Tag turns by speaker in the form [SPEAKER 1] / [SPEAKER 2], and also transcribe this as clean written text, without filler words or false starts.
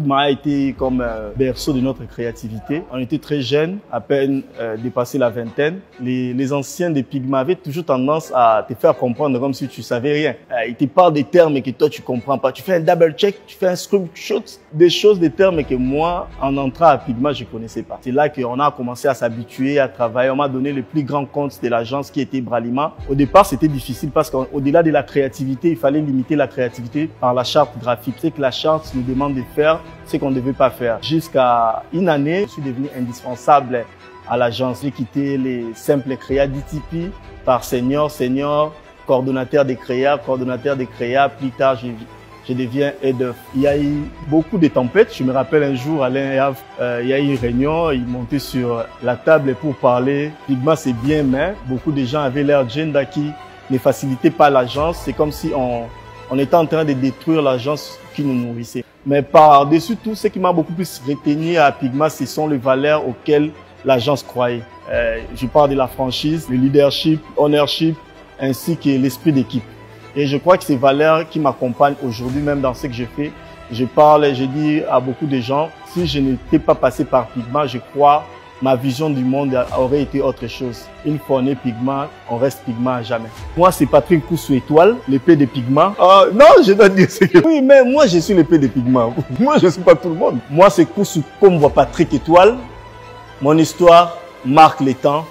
[SPEAKER 1] Pigma a été comme berceau de notre créativité. On était très jeunes, à peine dépassé la vingtaine. Les anciens des Pigma avaient toujours tendance à te faire comprendre comme si tu savais rien. Ils te parlent des termes que toi tu comprends pas. Tu fais un double check, tu fais un screenshot, des termes que moi, en entrant à Pigma, je connaissais pas. C'est là qu'on a commencé à s'habituer, à travailler. On m'a donné le plus grand compte de l'agence qui était Bralima. Au départ, c'était difficile parce qu'au-delà de la créativité, il fallait limiter la créativité par la charte graphique. C'est que la charte nous demande de faire ce qu'on ne devait pas faire. Jusqu'à une année, je suis devenu indispensable à l'agence. J'ai quitté les simples créas d'ITP par senior, coordonnateur des créas. Plus tard, je deviens head of. Il y a eu beaucoup de tempêtes. Je me rappelle un jour, Alain et Havre, il y a eu une réunion, ils montaient sur la table pour parler. Pigma, c'est bien, mais beaucoup de gens avaient leur agenda qui ne facilitait pas l'agence. C'est comme si on était en train de détruire l'agence qui nous nourrissait. Mais par-dessus tout, ce qui m'a beaucoup plus retenu à Pigma, ce sont les valeurs auxquelles l'agence croyait. Je parle de la franchise, le leadership, ownership, ainsi que l'esprit d'équipe. Et je crois que ces valeurs qui m'accompagnent aujourd'hui, même dans ce que je fais, je parle et je dis à beaucoup de gens, si je n'étais pas passé par Pigma, je crois ma vision du monde aurait été autre chose. Une fois on est Pigma, on reste Pigma à jamais. Moi, c'est Patrick Koussou Étoile, l'épée de Pigma. Non, je dois dire ce que... Oui, mais moi, je suis l'épée de Pigma. Moi, je ne suis pas tout le monde. Moi, c'est Koussou comme voit Patrick Étoile. Mon histoire marque les temps.